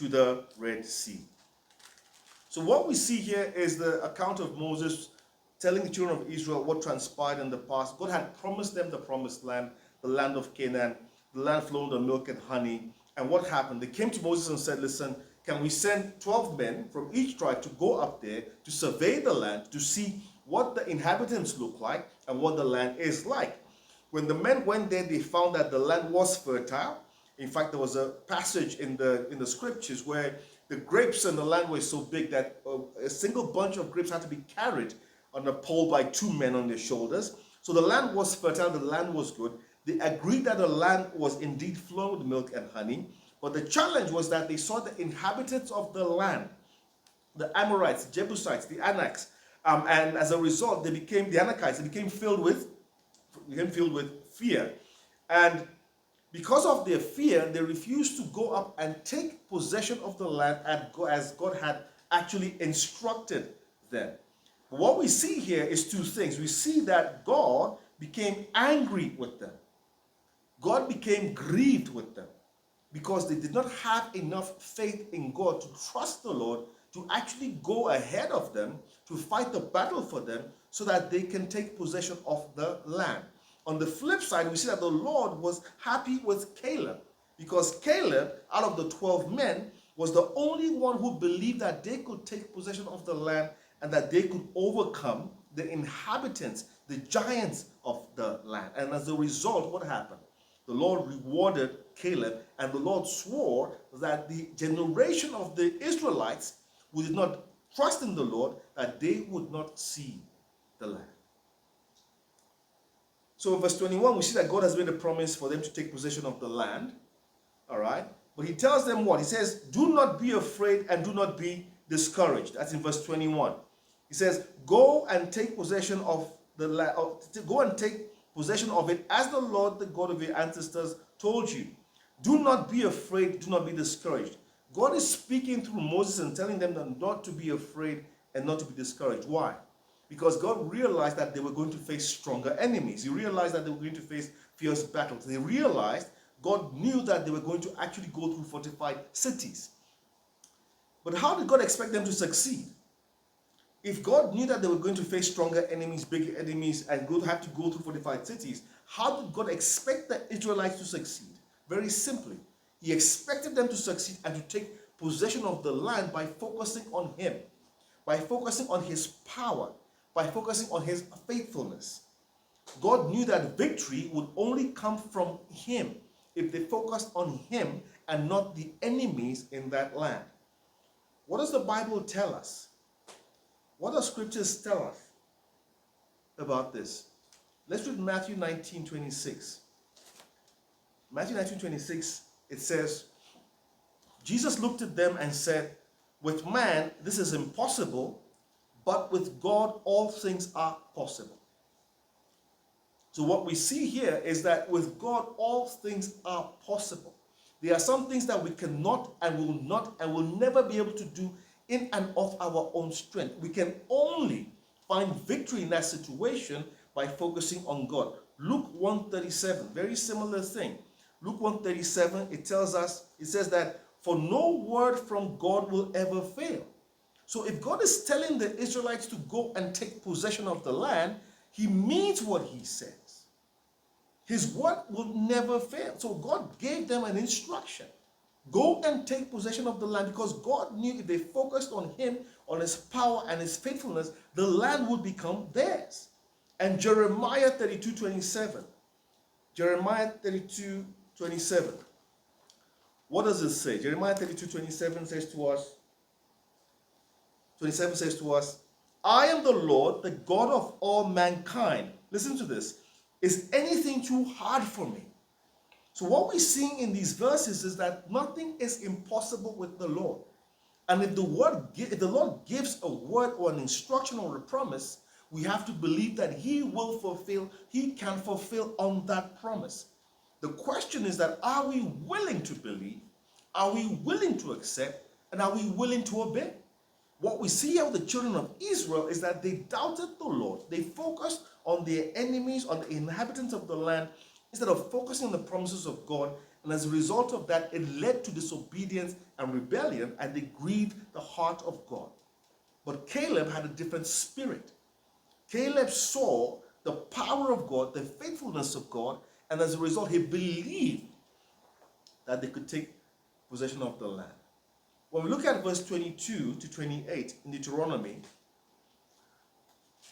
to the Red Sea. So what we see here is the account of Moses telling the children of Israel what transpired in the past. God had promised them the promised land, the land of Canaan, the land flowing with milk and honey. And what happened? They came to Moses and said, listen, can we send 12 men from each tribe to go up there to survey the land, to see what the inhabitants look like and what the land is like? When the men went there, they found that the land was fertile. In fact, there was a passage in the scriptures where the grapes in the land were so big that a single bunch of grapes had to be carried on a pole by 2 men on their shoulders. So the land was fertile, the land was good. They agreed that the land was indeed flowing with milk and honey. But the challenge was that they saw the inhabitants of the land, the Amorites, the Jebusites, the Anaks, and as a result, the Anakites, they became filled with fear. And because of their fear, they refused to go up and take possession of the land as God had actually instructed them. But what we see here is 2 things. We see that God became angry with them. God became grieved with them because they did not have enough faith in God to trust the Lord to actually go ahead of them, to fight the battle for them so that they can take possession of the land. On the flip side, we see that the Lord was happy with Caleb because Caleb, out of the 12 men, was the only one who believed that they could take possession of the land and that they could overcome the inhabitants, the giants of the land. And as a result, what happened? The Lord rewarded Caleb, and the Lord swore that the generation of the Israelites who did not trust in the Lord, that they would not see the land. So in verse 21, we see that God has made a promise for them to take possession of the land. All right? But he tells them what? He says, do not be afraid and do not be discouraged. That's in verse 21. He says, go and take possession of the land. Go and take possession of it as the Lord, the God of your ancestors, told you. Do not be afraid. Do not be discouraged. God is speaking through Moses and telling them not to be afraid and not to be discouraged. Why? Because God realized that they were going to face stronger enemies. He realized that they were going to face fierce battles. They realized, God knew that they were going to actually go through fortified cities. But how did God expect them to succeed? If God knew that they were going to face stronger enemies, bigger enemies, and have to go through fortified cities, how did God expect the Israelites to succeed? Very simply, he expected them to succeed and to take possession of the land by focusing on him, by focusing on his power, by focusing on his faithfulness. God knew that victory would only come from him if they focused on him and not the enemies in that land. What does the Bible tell us? What do scriptures tell us about this? Let's read Matthew 19:26. Matthew 19:26, it says, Jesus looked at them and said, with man this is impossible, but with God all things are possible. So what we see here is that with God all things are possible. There are some things that we cannot and will never be able to do in and of our own strength. We can only find victory in that situation by focusing on God. Luke 1:37, very similar thing. Luke 1:37, it says that for no word from God will ever fail. So if God is telling the Israelites to go and take possession of the land, he means what he says. His word will never fail. So God gave them an instruction. Go and take possession of the land, because God knew if they focused on him, on his power and his faithfulness, the land would become theirs. And Jeremiah 32:27. Jeremiah 32:27. What does it say? Jeremiah 32:27 says to us, 27 says to us, I am the Lord, the God of all mankind. Listen to this. Is anything too hard for me? So what we're seeing in these verses is that nothing is impossible with the Lord. And if the Lord gives a word or an instruction or a promise, we have to believe that he will fulfill, he can fulfill on that promise. The question is that, are we willing to believe? Are we willing to accept? And are we willing to obey? What we see here with the children of Israel is that they doubted the Lord. They focused on their enemies, on the inhabitants of the land, instead of focusing on the promises of God, And as a result of that, it led to disobedience and rebellion, and they grieved the heart of God. But Caleb had a different spirit. Caleb saw the power of God, the faithfulness of God, and as a result, he believed that they could take possession of the land. When we look at verse 22 to 28 in Deuteronomy,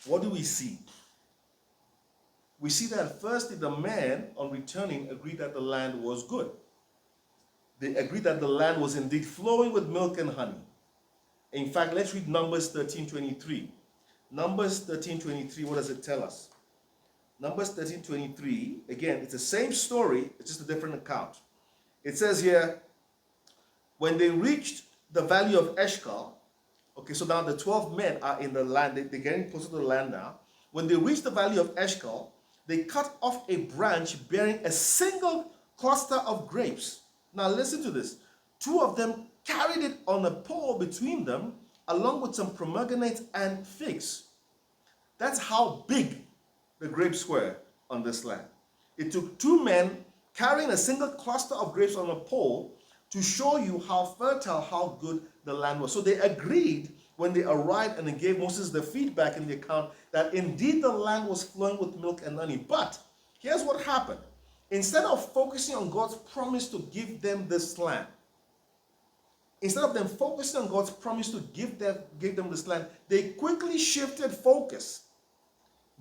what do we see? We see that firstly, the men on returning agreed that the land was good. They agreed that the land was indeed flowing with milk and honey. In fact, let's read Numbers 13:23. Numbers 13:23, what does it tell us? Numbers 13:23, again, it's the same story, it's just a different account. It says here, when they reached the valley of Eshcol, okay, so now the 12 men are in the land, they're getting closer to the land now. When they reached the valley of Eshcol, they cut off a branch bearing a single cluster of grapes. Now listen to this. 2 of them carried it on a pole between them, along with some pomegranates and figs. That's how big the grapes were on this land. It took 2 men carrying a single cluster of grapes on a pole to show you how fertile, how good the land was. So they agreed when they arrived, and they gave Moses the feedback in the account that indeed the land was flowing with milk and honey. But here's what happened. Instead of focusing on God's promise to give them this land, instead of them focusing on God's promise to give them this land, they quickly shifted focus.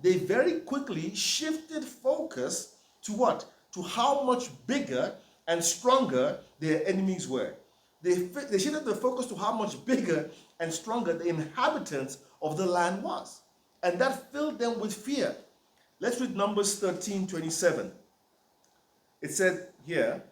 They very quickly shifted focus to what? To how much bigger and stronger their enemies were. They shifted the focus to how much bigger and stronger the inhabitants of the land was. And that filled them with fear. Let's read Numbers 13:27. It said here,